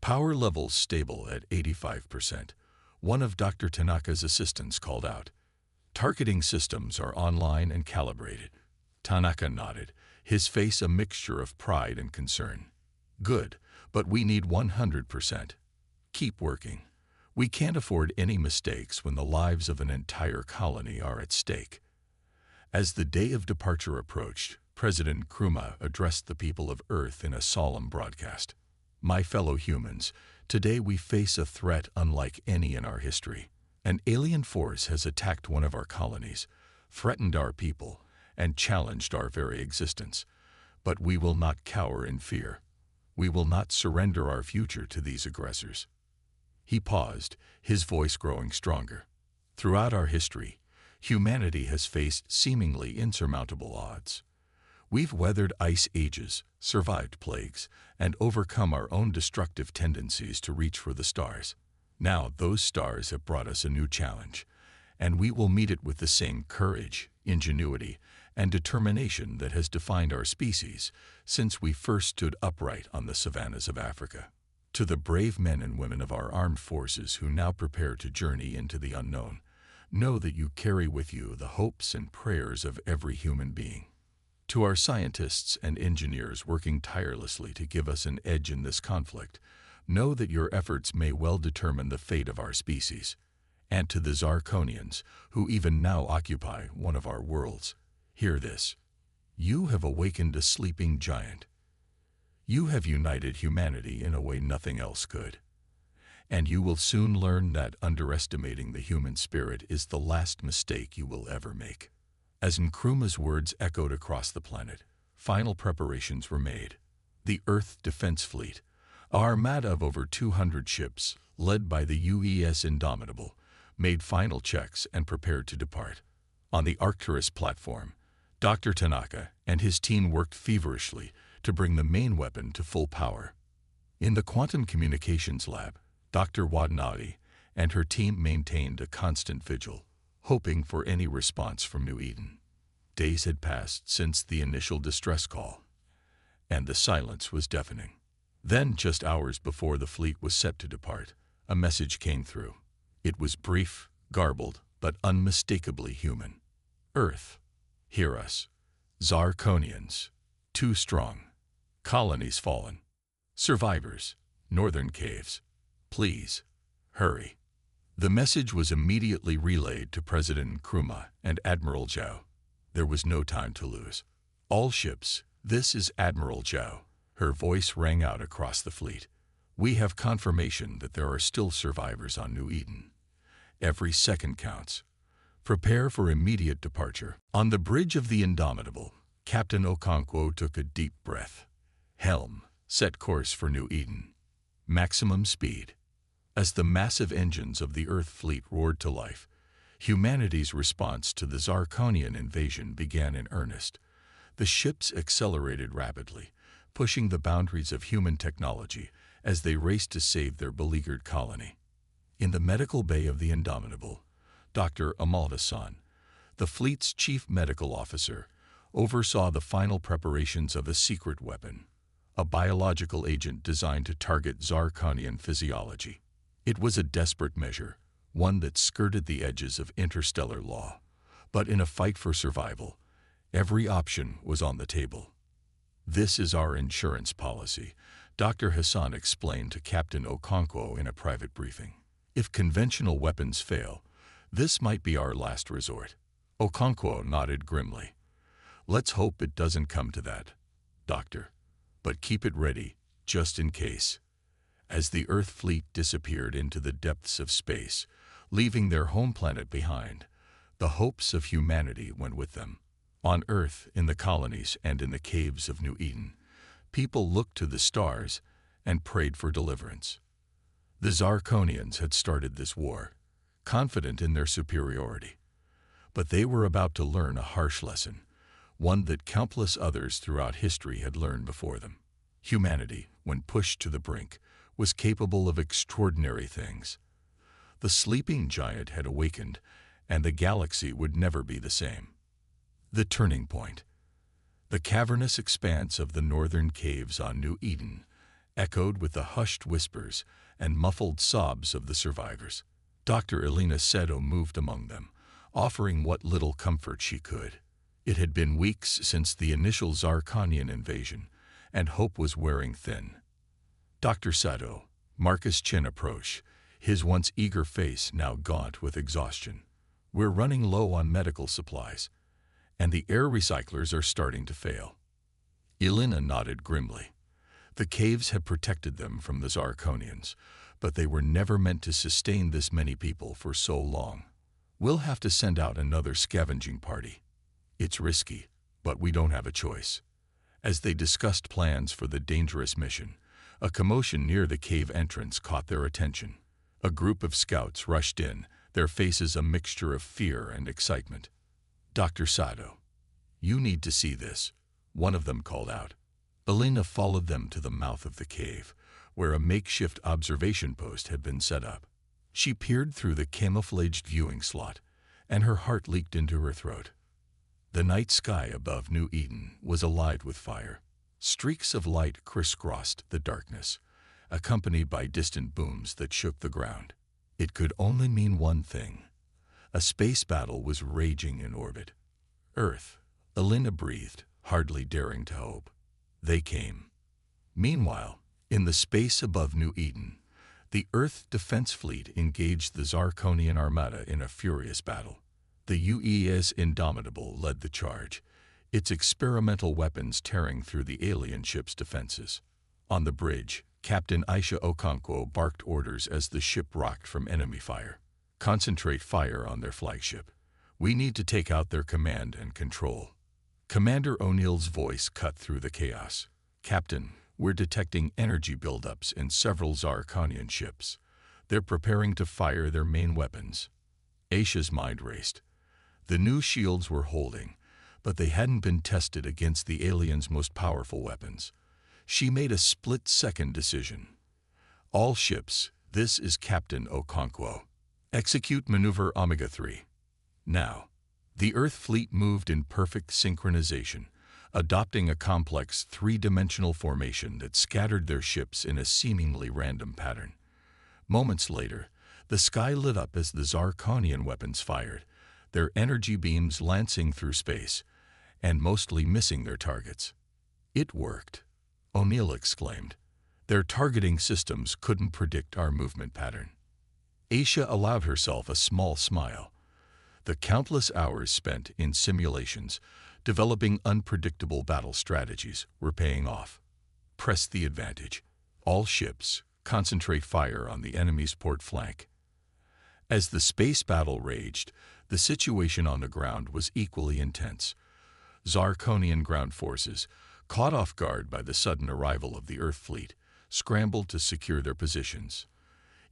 Power levels stable at 85%, one of Dr. Tanaka's assistants called out. Targeting systems are online and calibrated. Tanaka nodded, his face a mixture of pride and concern. Good, but we need 100%. Keep working. We can't afford any mistakes when the lives of an entire colony are at stake. As the day of departure approached, President Nkrumah addressed the people of Earth in a solemn broadcast. My fellow humans, today we face a threat unlike any in our history. An alien force has attacked one of our colonies, threatened our people, and challenged our very existence. But we will not cower in fear. We will not surrender our future to these aggressors." He paused, his voice growing stronger. "Throughout our history, humanity has faced seemingly insurmountable odds. We've weathered ice ages, survived plagues, and overcome our own destructive tendencies to reach for the stars. Now those stars have brought us a new challenge, and we will meet it with the same courage, ingenuity, and determination that has defined our species since we first stood upright on the savannas of Africa. To the brave men and women of our armed forces who now prepare to journey into the unknown, know that you carry with you the hopes and prayers of every human being. To our scientists and engineers working tirelessly to give us an edge in this conflict, know that your efforts may well determine the fate of our species. And to the Zarkonians, who even now occupy one of our worlds, hear this. You have awakened a sleeping giant. You have united humanity in a way nothing else could. And you will soon learn that underestimating the human spirit is the last mistake you will ever make. As Nkrumah's words echoed across the planet, final preparations were made. The Earth Defense Fleet, a armada of over 200 ships, led by the UES Indomitable, made final checks and prepared to depart. On the Arcturus platform, Dr. Tanaka and his team worked feverishly to bring the main weapon to full power. In the Quantum Communications Lab, Dr. Watanabe and her team maintained a constant vigil, hoping for any response from New Eden. Days had passed since the initial distress call, and the silence was deafening. Then, just hours before the fleet was set to depart, a message came through. It was brief, garbled, but unmistakably human. Earth, hear us. Zarkonians, too strong. Colonies fallen. Survivors, northern caves. Please, hurry. The message was immediately relayed to President Nkrumah and Admiral Zhao. There was no time to lose. All ships, this is Admiral Zhao. Her voice rang out across the fleet. We have confirmation that there are still survivors on New Eden. Every second counts. Prepare for immediate departure. On the bridge of the Indomitable, Captain Okonkwo took a deep breath. Helm, set course for New Eden. Maximum speed. As the massive engines of the Earth fleet roared to life, humanity's response to the Zarkonian invasion began in earnest. The ships accelerated rapidly, pushing the boundaries of human technology as they raced to save their beleaguered colony. In the medical bay of the Indomitable, Dr. Amalda-san, the fleet's chief medical officer, oversaw the final preparations of a secret weapon, a biological agent designed to target Zarkonian physiology. It was a desperate measure, one that skirted the edges of interstellar law. But in a fight for survival, every option was on the table. This is our insurance policy, Dr. Hassan explained to Captain Okonkwo in a private briefing. If conventional weapons fail, this might be our last resort. Okonkwo nodded grimly. Let's hope it doesn't come to that, Doctor. But keep it ready, just in case. As the Earth fleet disappeared into the depths of space, leaving their home planet behind, the hopes of humanity went with them. On Earth, in the colonies and in the caves of New Eden, people looked to the stars and prayed for deliverance. The Zarkonians had started this war, confident in their superiority. But they were about to learn a harsh lesson, one that countless others throughout history had learned before them. Humanity, when pushed to the brink, was capable of extraordinary things. The sleeping giant had awakened, and the galaxy would never be the same. The turning point. The cavernous expanse of the northern caves on New Eden echoed with the hushed whispers and muffled sobs of the survivors. Dr. Elena Seto moved among them, offering what little comfort she could. It had been weeks since the initial Zarkonian invasion, and hope was wearing thin. Dr. Sato, Marcus Chin approached, his once eager face now gaunt with exhaustion. We're running low on medical supplies, and the air recyclers are starting to fail. Elena nodded grimly. The caves had protected them from the Zarkonians, but they were never meant to sustain this many people for so long. We'll have to send out another scavenging party. It's risky, but we don't have a choice. As they discussed plans for the dangerous mission, a commotion near the cave entrance caught their attention. A group of scouts rushed in, their faces a mixture of fear and excitement. "Dr. Sato, you need to see this," one of them called out. Elena followed them to the mouth of the cave, where a makeshift observation post had been set up. She peered through the camouflaged viewing slot, and her heart leaked into her throat. The night sky above New Eden was alight with fire. Streaks of light crisscrossed the darkness, accompanied by distant booms that shook the ground. It could only mean one thing. A space battle was raging in orbit. Earth, Elena breathed, hardly daring to hope. They came. Meanwhile, in the space above New Eden, the Earth Defense Fleet engaged the Zarkonian Armada in a furious battle. The UES Indomitable led the charge, its experimental weapons tearing through the alien ship's defenses. On the bridge, Captain Aisha Okonkwo barked orders as the ship rocked from enemy fire. "Concentrate fire on their flagship. We need to take out their command and control." Commander O'Neill's voice cut through the chaos. "Captain, we're detecting energy buildups in several Zarkonian ships. They're preparing to fire their main weapons." Aisha's mind raced. The new shields were holding, but they hadn't been tested against the aliens' most powerful weapons. She made a split-second decision. "All ships, this is Captain Okonkwo. Execute Maneuver Omega-3. Now." The Earth fleet moved in perfect synchronization, adopting a complex three-dimensional formation that scattered their ships in a seemingly random pattern. Moments later, the sky lit up as the Zarkonian weapons fired, their energy beams lancing through space, and mostly missing their targets. "It worked," O'Neill exclaimed. "Their targeting systems couldn't predict our movement pattern." Aisha allowed herself a small smile. The countless hours spent in simulations, developing unpredictable battle strategies, were paying off. "Press the advantage. All ships, concentrate fire on the enemy's port flank." As the space battle raged, the situation on the ground was equally intense. Zarkonian ground forces, caught off guard by the sudden arrival of the Earth fleet, scrambled to secure their positions.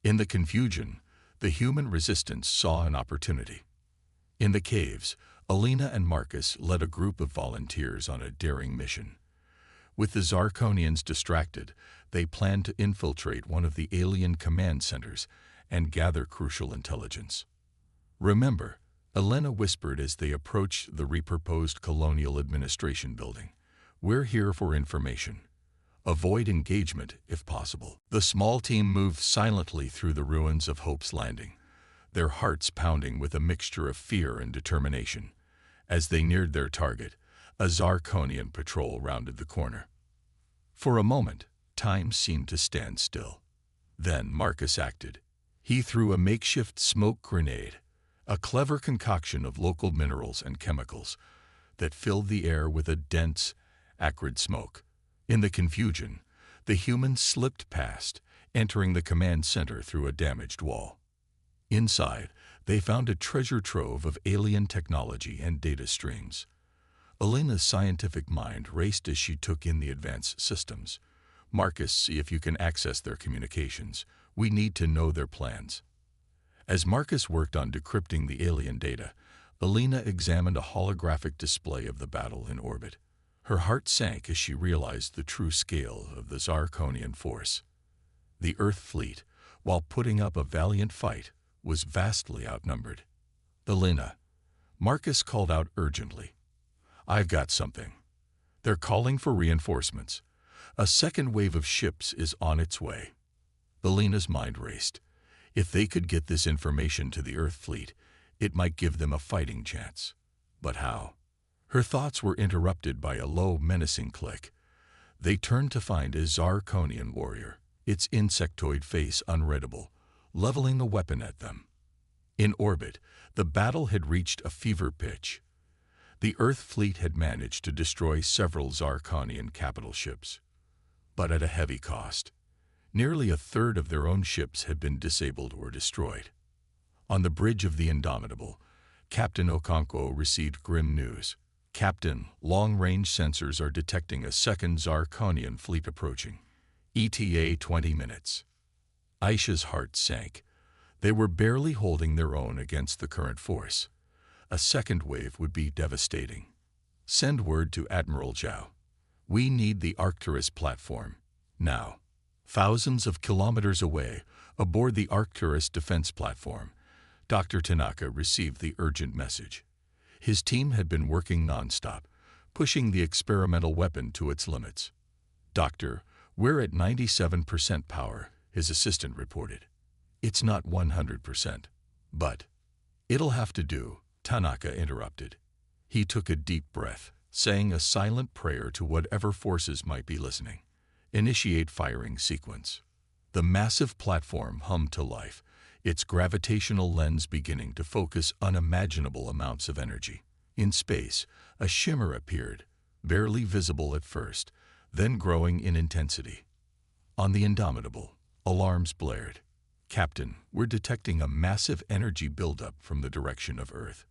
In the confusion, the human resistance saw an opportunity. In the caves, Elena and Marcus led a group of volunteers on a daring mission. With the Zarkonians distracted, they planned to infiltrate one of the alien command centers and gather crucial intelligence. "Remember," Elena whispered as they approached the repurposed Colonial Administration building, "we're here for information. Avoid engagement if possible." The small team moved silently through the ruins of Hope's Landing, their hearts pounding with a mixture of fear and determination. As they neared their target, a Zarkonian patrol rounded the corner. For a moment, time seemed to stand still. Then Marcus acted. He threw a makeshift smoke grenade, a clever concoction of local minerals and chemicals that filled the air with a dense, acrid smoke. In the confusion, the humans slipped past, entering the command center through a damaged wall. Inside, they found a treasure trove of alien technology and data streams. Elena's scientific mind raced as she took in the advanced systems. "Marcus, see if you can access their communications. We need to know their plans." As Marcus worked on decrypting the alien data, Elena examined a holographic display of the battle in orbit. Her heart sank as she realized the true scale of the Zarkonian force. The Earth fleet, while putting up a valiant fight, was vastly outnumbered. "Elena," Marcus called out urgently, "I've got something. They're calling for reinforcements. A second wave of ships is on its way." Elena's mind raced. If they could get this information to the Earth fleet, it might give them a fighting chance. But how? Her thoughts were interrupted by a low, menacing click. They turned to find a Zarkonian warrior, its insectoid face unreadable, leveling a weapon at them. In orbit, the battle had reached a fever pitch. The Earth fleet had managed to destroy several Zarkonian capital ships, but at a heavy cost. Nearly a third of their own ships had been disabled or destroyed. On the bridge of the Indomitable, Captain Okonkwo received grim news. Captain, long-range sensors are detecting a second Zarkonian fleet approaching. ETA 20 minutes. Aisha's heart sank. They were barely holding their own against the current force. A second wave would be devastating. Send word to Admiral Zhao. We need the Arcturus platform. Now. Thousands of kilometers away, aboard the Arcturus defense platform, Dr. Tanaka received the urgent message. His team had been working nonstop, pushing the experimental weapon to its limits. "Doctor, we're at 97% power," his assistant reported. "It's not 100%. But it'll have to do," Tanaka interrupted. He took a deep breath, saying a silent prayer to whatever forces might be listening. Initiate firing sequence. The massive platform hummed to life, its gravitational lens beginning to focus unimaginable amounts of energy. In space, a shimmer appeared, barely visible at first, then growing in intensity. On the Indomitable, alarms blared. "Captain, we're detecting a massive energy buildup from the direction of Earth."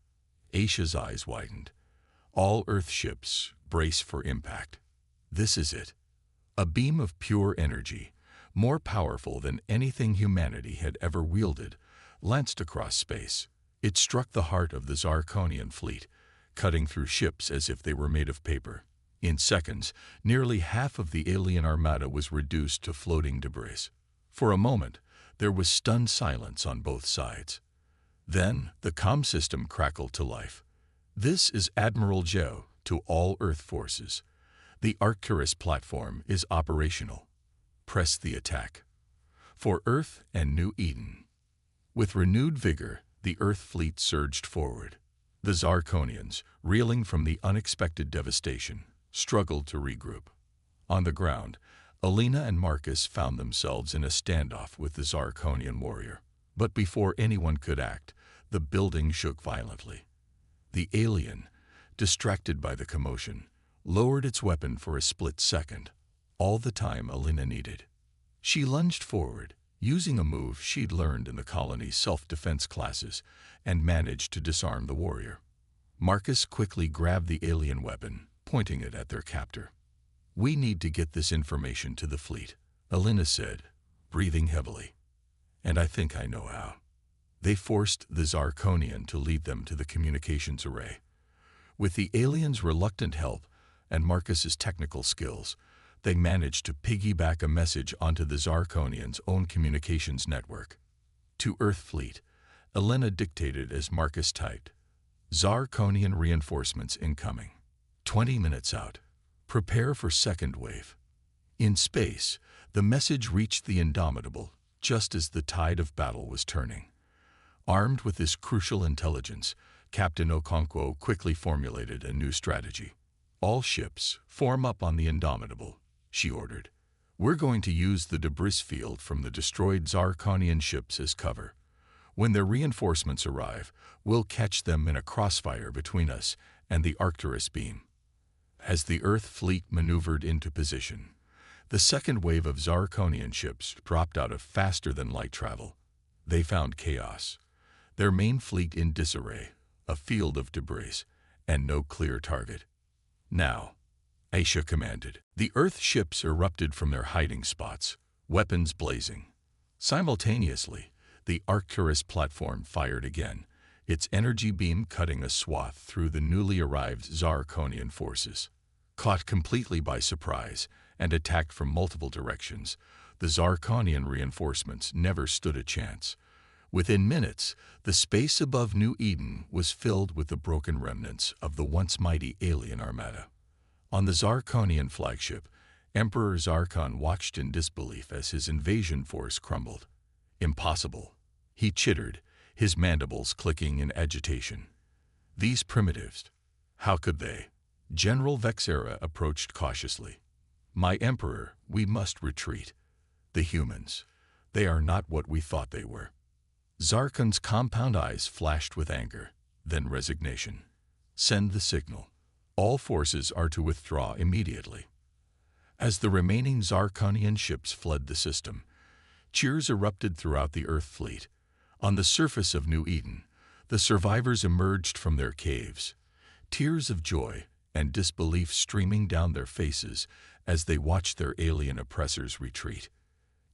Aisha's eyes widened. "All Earth ships, brace for impact." This is it. A beam of pure energy, more powerful than anything humanity had ever wielded, lanced across space. It struck the heart of the Zarkonian fleet, cutting through ships as if they were made of paper. In seconds, nearly half of the alien armada was reduced to floating debris. For a moment, there was stunned silence on both sides. Then, the comm system crackled to life. "This is Admiral Zhao to all Earth forces. The Arcturus platform is operational. Press the attack. For Earth and New Eden." With renewed vigor, the Earth fleet surged forward. The Zarkonians, reeling from the unexpected devastation, struggled to regroup. On the ground, Alina and Marcus found themselves in a standoff with the Zarkonian warrior. But before anyone could act, the building shook violently. The alien, distracted by the commotion, lowered its weapon for a split second, all the time Alina needed. She lunged forward, using a move she'd learned in the colony's self-defense classes, and managed to disarm the warrior. Marcus quickly grabbed the alien weapon, pointing it at their captor. "We need to get this information to the fleet," Alina said, breathing heavily. "And I think I know how." They forced the Zarkonian to lead them to the communications array. With the alien's reluctant help and Marcus's technical skills, they managed to piggyback a message onto the Zarkonian's own communications network. To Earth Fleet, Alina dictated as Marcus typed, "Zarkonian reinforcements incoming. 20 minutes out. Prepare for second wave." In space, the message reached the Indomitable just as the tide of battle was turning. Armed with this crucial intelligence, Captain Okonkwo quickly formulated a new strategy. "All ships, form up on the Indomitable," she ordered. "We're going to use the debris field from the destroyed Zarkonian ships as cover. When their reinforcements arrive, we'll catch them in a crossfire between us and the Arcturus beam." As the Earth fleet maneuvered into position, the second wave of Zarkonian ships dropped out of faster-than-light travel. They found chaos, their main fleet in disarray, a field of debris, and no clear target. "Now," Aisha commanded. The Earth ships erupted from their hiding spots, weapons blazing. Simultaneously, the Arcturus platform fired again, its energy beam cutting a swath through the newly arrived Zarkonian forces. Caught completely by surprise and attacked from multiple directions, the Zarkonian reinforcements never stood a chance. Within minutes, the space above New Eden was filled with the broken remnants of the once mighty alien armada. On the Zarkonian flagship, Emperor Zarkon watched in disbelief as his invasion force crumbled. "Impossible," he chittered, his mandibles clicking in agitation. "These primitives, how could they?" General Vexera approached cautiously. "My Emperor, we must retreat. The humans, they are not what we thought they were." Zarkon's compound eyes flashed with anger, then resignation. "Send the signal. All forces are to withdraw immediately." As the remaining Zarkonian ships fled the system, cheers erupted throughout the Earth fleet. On the surface of New Eden, the survivors emerged from their caves, tears of joy and disbelief streaming down their faces as they watched their alien oppressors retreat.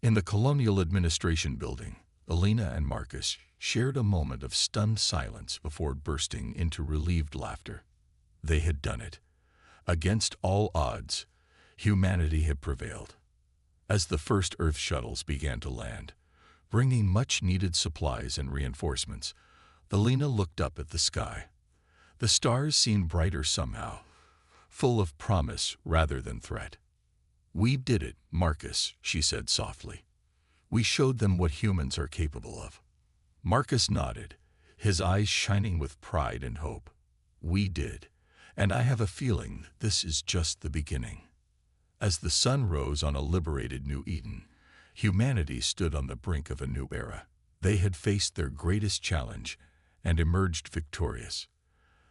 In the Colonial Administration Building, Elena and Marcus shared a moment of stunned silence before bursting into relieved laughter. They had done it. Against all odds, humanity had prevailed. As the first Earth shuttles began to land, bringing much-needed supplies and reinforcements, Elena looked up at the sky. The stars seemed brighter somehow, full of promise rather than threat. "We did it, Marcus," she said softly. "We showed them what humans are capable of." Marcus nodded, his eyes shining with pride and hope. "We did, and I have a feeling this is just the beginning." As the sun rose on a liberated New Eden, humanity stood on the brink of a new era. They had faced their greatest challenge and emerged victorious.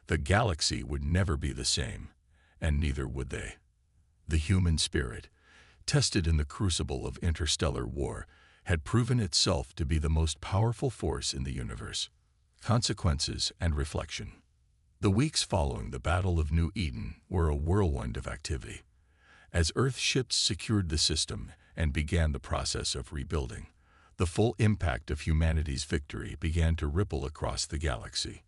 The galaxy would never be the same, and neither would they. The human spirit, tested in the crucible of interstellar war, had proven itself to be the most powerful force in the universe. Consequences and reflection. The weeks following the Battle of New Eden were a whirlwind of activity. As Earth ships secured the system and began the process of rebuilding, the full impact of humanity's victory began to ripple across the galaxy.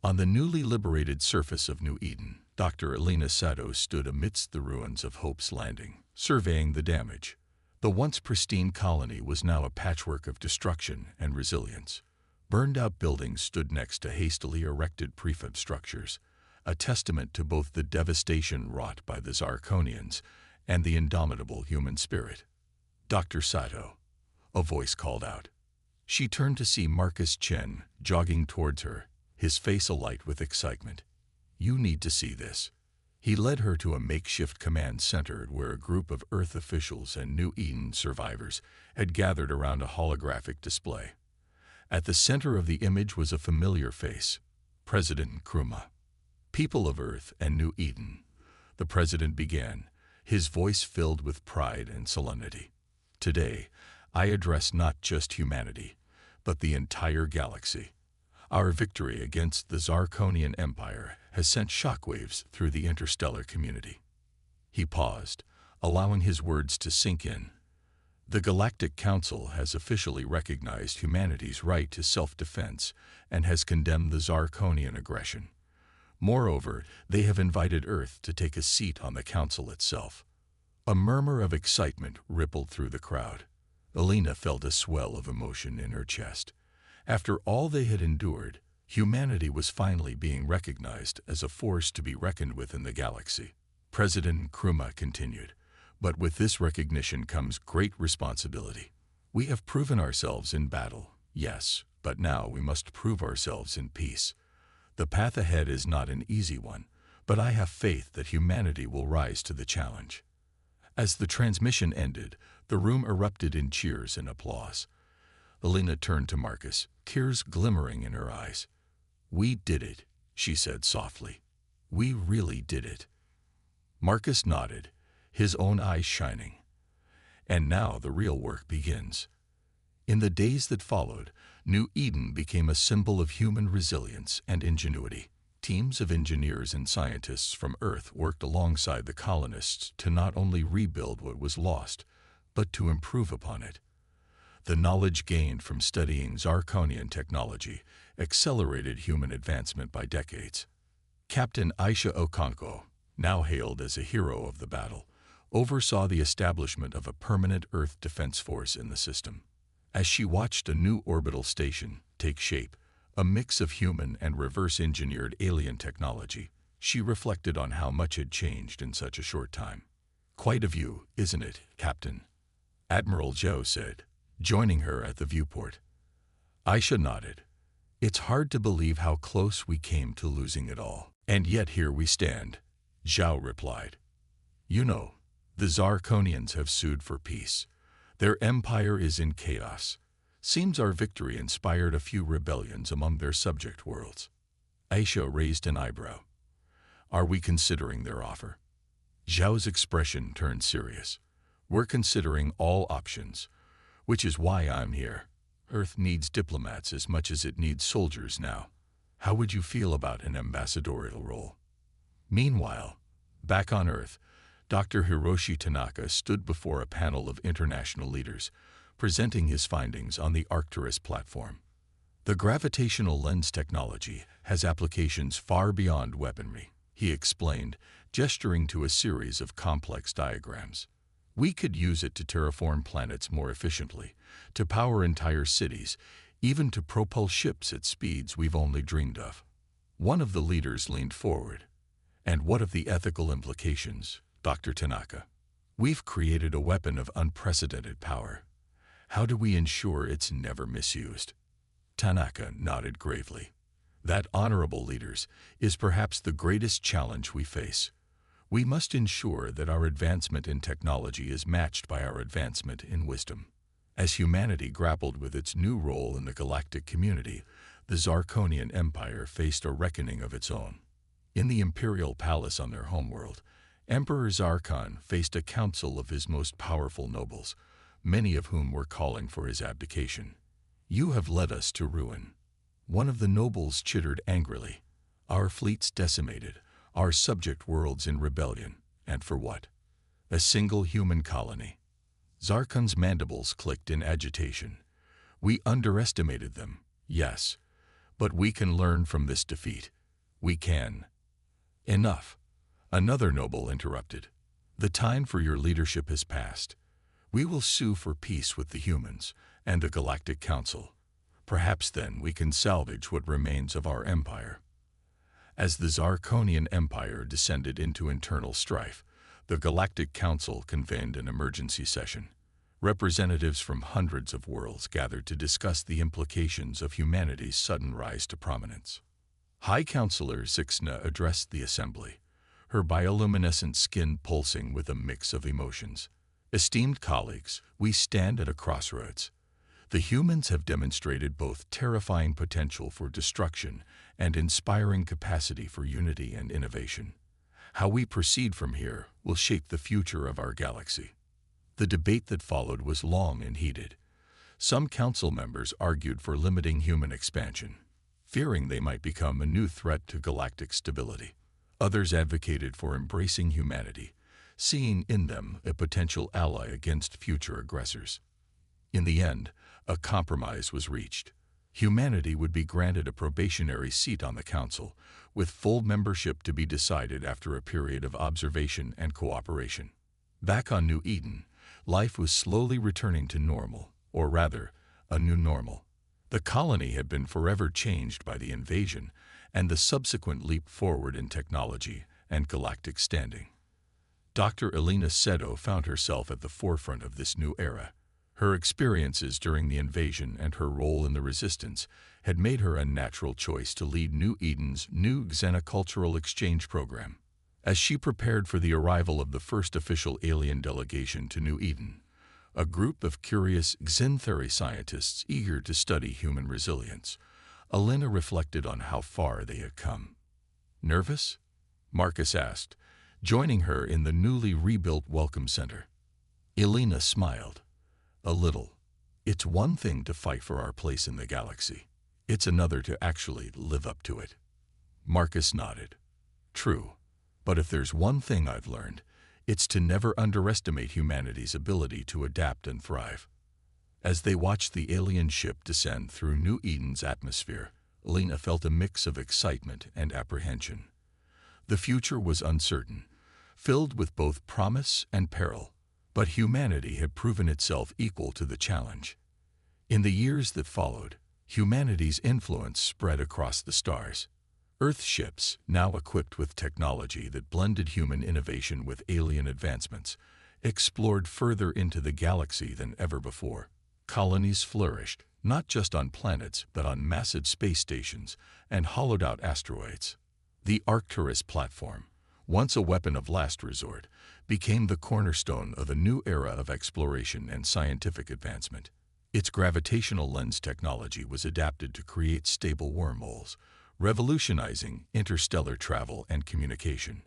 On the newly liberated surface of New Eden, Dr. Elena Sato stood amidst the ruins of Hope's Landing, surveying the damage. The once pristine colony was now a patchwork of destruction and resilience. Burned-out buildings stood next to hastily erected prefab structures, a testament to both the devastation wrought by the Zarkonians and the indomitable human spirit. "Dr. Sato," a voice called out. She turned to see Marcus Chen jogging towards her, his face alight with excitement. "You need to see this." He led her to a makeshift command center where a group of Earth officials and New Eden survivors had gathered around a holographic display. At the center of the image was a familiar face, President Nkrumah. "People of Earth and New Eden," the president began, his voice filled with pride and solemnity. "Today, I address not just humanity, but the entire galaxy. Our victory against the Zarkonian Empire has sent shockwaves through the interstellar community." He paused, allowing his words to sink in. "The Galactic Council has officially recognized humanity's right to self-defense and has condemned the Zarkonian aggression. Moreover, they have invited Earth to take a seat on the Council itself." A murmur of excitement rippled through the crowd. Elena felt a swell of emotion in her chest. After all they had endured, humanity was finally being recognized as a force to be reckoned with in the galaxy. President Nkrumah continued, "But with this recognition comes great responsibility. We have proven ourselves in battle, yes, but now we must prove ourselves in peace. The path ahead is not an easy one, but I have faith that humanity will rise to the challenge." As the transmission ended, the room erupted in cheers and applause. Elena turned to Marcus, tears glimmering in her eyes. "We did it," she said softly. "We really did it." Marcus nodded, his own eyes shining. "And now the real work begins." In the days that followed, New Eden became a symbol of human resilience and ingenuity. Teams of engineers and scientists from Earth worked alongside the colonists to not only rebuild what was lost, but to improve upon it. The knowledge gained from studying Zarkonian technology accelerated human advancement by decades. Captain Aisha Okonkwo, now hailed as a hero of the battle, oversaw the establishment of a permanent Earth defense force in the system. As she watched a new orbital station take shape, a mix of human and reverse-engineered alien technology, she reflected on how much had changed in such a short time. "Quite a view, isn't it, Captain?" Admiral Zhou said, joining her at the viewport. Aisha nodded. "It's hard to believe how close we came to losing it all. And yet here we stand," Zhou replied. "You know, the Zarkonians have sued for peace. Their empire is in chaos. Seems our victory inspired a few rebellions among their subject worlds." Aisha raised an eyebrow. "Are we considering their offer?" Zhao's expression turned serious. "We're considering all options, which is why I'm here. Earth needs diplomats as much as it needs soldiers now. How would you feel about an ambassadorial role?" Meanwhile, back on Earth, Dr. Hiroshi Tanaka stood before a panel of international leaders, presenting his findings on the Arcturus platform. The gravitational lens technology has applications far beyond weaponry, he explained, gesturing to a series of complex diagrams. We could use it to terraform planets more efficiently, to power entire cities, even to propel ships at speeds we've only dreamed of. One of the leaders leaned forward. And what of the ethical implications, Dr. Tanaka? We've created a weapon of unprecedented power. How do we ensure it's never misused? Tanaka nodded gravely. That, honorable leaders, is perhaps the greatest challenge we face. We must ensure that our advancement in technology is matched by our advancement in wisdom. As humanity grappled with its new role in the galactic community, the Zarkonian Empire faced a reckoning of its own. In the imperial palace on their homeworld, Emperor Zarkon faced a council of his most powerful nobles, many of whom were calling for his abdication. "You have led us to ruin." One of the nobles chittered angrily. "Our fleets decimated, our subject worlds in rebellion, and for what? A single human colony." Zarkon's mandibles clicked in agitation. "We underestimated them, yes, but we can learn from this defeat. We can." "Enough," another noble interrupted. "The time for your leadership has passed. We will sue for peace with the humans and the Galactic Council. Perhaps then we can salvage what remains of our empire." As the Zarkonian Empire descended into internal strife, the Galactic Council convened an emergency session. Representatives from hundreds of worlds gathered to discuss the implications of humanity's sudden rise to prominence. High Counselor Zixna addressed the assembly, her bioluminescent skin pulsing with a mix of emotions. "Esteemed colleagues, we stand at a crossroads. The humans have demonstrated both terrifying potential for destruction and inspiring capacity for unity and innovation. How we proceed from here will shape the future of our galaxy." The debate that followed was long and heated. Some council members argued for limiting human expansion, fearing they might become a new threat to galactic stability. Others advocated for embracing humanity, seeing in them a potential ally against future aggressors. In the end, a compromise was reached. Humanity would be granted a probationary seat on the council, with full membership to be decided after a period of observation and cooperation. Back on New Eden, life was slowly returning to normal, or rather, a new normal. The colony had been forever changed by the invasion and the subsequent leap forward in technology and galactic standing. Dr. Elena Seto found herself at the forefront of this new era. Her experiences during the invasion and her role in the resistance had made her a natural choice to lead New Eden's new xenocultural exchange program. As she prepared for the arrival of the first official alien delegation to New Eden, a group of curious Xentheory scientists eager to study human resilience, Elena reflected on how far they had come. "Nervous?" Marcus asked, joining her in the newly rebuilt Welcome Center. Elena smiled. "A little. It's one thing to fight for our place in the galaxy. It's another to actually live up to it." Marcus nodded. "True. But if there's one thing I've learned, it's to never underestimate humanity's ability to adapt and thrive." As they watched the alien ship descend through New Eden's atmosphere, Elena felt a mix of excitement and apprehension. The future was uncertain, filled with both promise and peril, but humanity had proven itself equal to the challenge. In the years that followed, humanity's influence spread across the stars. Earth ships, now equipped with technology that blended human innovation with alien advancements, explored further into the galaxy than ever before. Colonies flourished, not just on planets, but on massive space stations and hollowed-out asteroids. The Arcturus platform, once a weapon of last resort, became the cornerstone of a new era of exploration and scientific advancement. Its gravitational lens technology was adapted to create stable wormholes, revolutionizing interstellar travel and communication.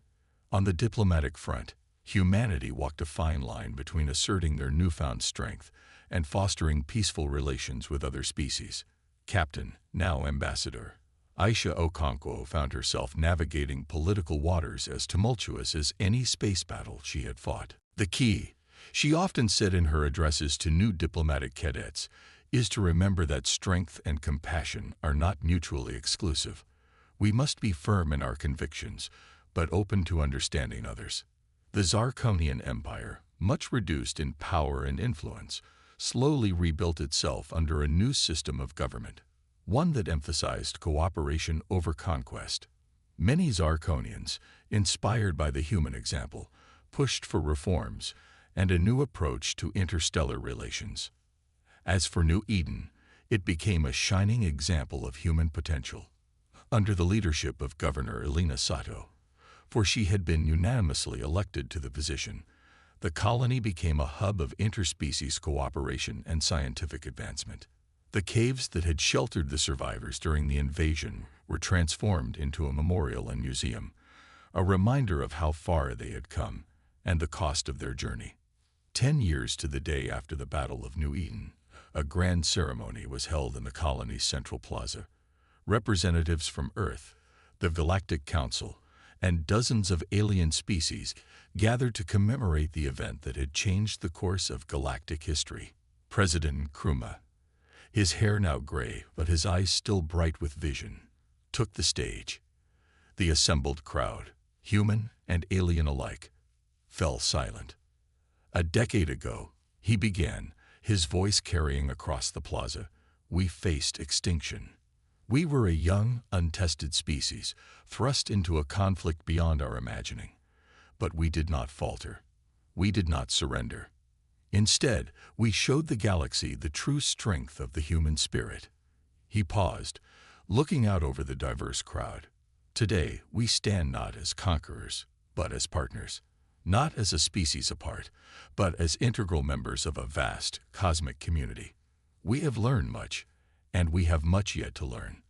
On the diplomatic front, humanity walked a fine line between asserting their newfound strength and fostering peaceful relations with other species. Captain, now Ambassador, Aisha Okonkwo found herself navigating political waters as tumultuous as any space battle she had fought. The key, she often said in her addresses to new diplomatic cadets, is to remember that strength and compassion are not mutually exclusive. We must be firm in our convictions, but open to understanding others. The Zirconian Empire, much reduced in power and influence, slowly rebuilt itself under a new system of government, one that emphasized cooperation over conquest. Many Zirconians, inspired by the human example, pushed for reforms and a new approach to interstellar relations. As for New Eden, it became a shining example of human potential. Under the leadership of Governor Elena Sato, for she had been unanimously elected to the position, the colony became a hub of interspecies cooperation and scientific advancement. The caves that had sheltered the survivors during the invasion were transformed into a memorial and museum, a reminder of how far they had come and the cost of their journey. 10 years to the day after the Battle of New Eden, a grand ceremony was held in the colony's central plaza. Representatives from Earth, the Galactic Council, and dozens of alien species gathered to commemorate the event that had changed the course of galactic history. President Nkrumah, his hair now gray but his eyes still bright with vision, took the stage. The assembled crowd, human and alien alike, fell silent. A decade ago, he began, his voice carrying across the plaza, "We faced extinction. We were a young, untested species, thrust into a conflict beyond our imagining. But we did not falter. We did not surrender. Instead, we showed the galaxy the true strength of the human spirit." He paused, looking out over the diverse crowd. "Today, we stand not as conquerors, but as partners. Not as a species apart, but as integral members of a vast, cosmic community. We have learned much, and we have much yet to learn.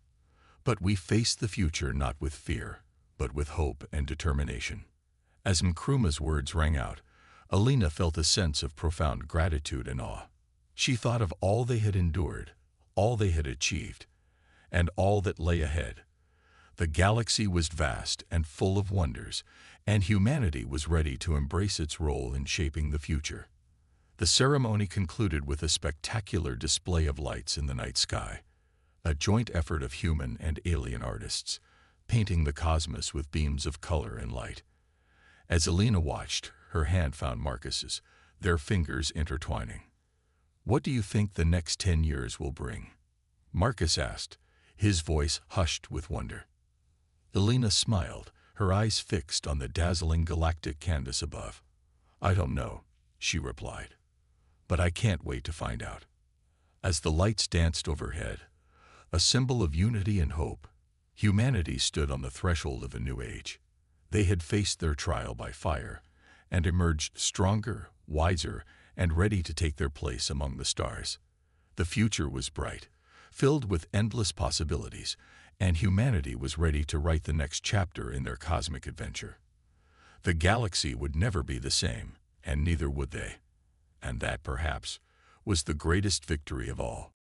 But we face the future not with fear, but with hope and determination." As Nkrumah's words rang out, Elena felt a sense of profound gratitude and awe. She thought of all they had endured, all they had achieved, and all that lay ahead. The galaxy was vast and full of wonders, and humanity was ready to embrace its role in shaping the future. The ceremony concluded with a spectacular display of lights in the night sky, a joint effort of human and alien artists, painting the cosmos with beams of color and light. As Elena watched, her hand found Marcus's, their fingers intertwining. "What do you think the next 10 years will bring?" Marcus asked, his voice hushed with wonder. Elena smiled, her eyes fixed on the dazzling galactic canvas above. "I don't know," she replied, "but I can't wait to find out." As the lights danced overhead, a symbol of unity and hope, humanity stood on the threshold of a new age. They had faced their trial by fire and emerged stronger, wiser, and ready to take their place among the stars. The future was bright, filled with endless possibilities, and humanity was ready to write the next chapter in their cosmic adventure. The galaxy would never be the same, and neither would they. And that, perhaps, was the greatest victory of all.